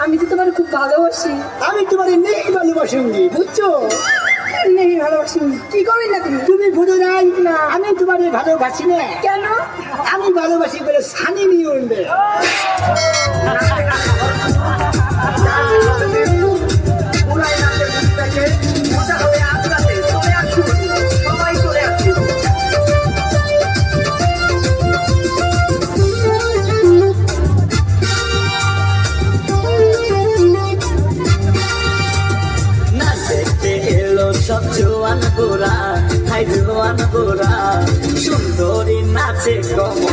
আমি তো তোমার খুব ভালোবাসি। আমি তোমার নেই ভালোবাসুঙ্গি, বুঝছো? নেই ভালোবাসি, কি করবেন না তুমি? তুমি বুঝো নাই না। আমি তোমার ভালোবাসি না। কেন? আমি ভালোবাসি বলে সানি নিয়ে উঠবে। সব জোয়ান গোরা, হাই জোয়ান গোরা, সুন্দরী নাচে কম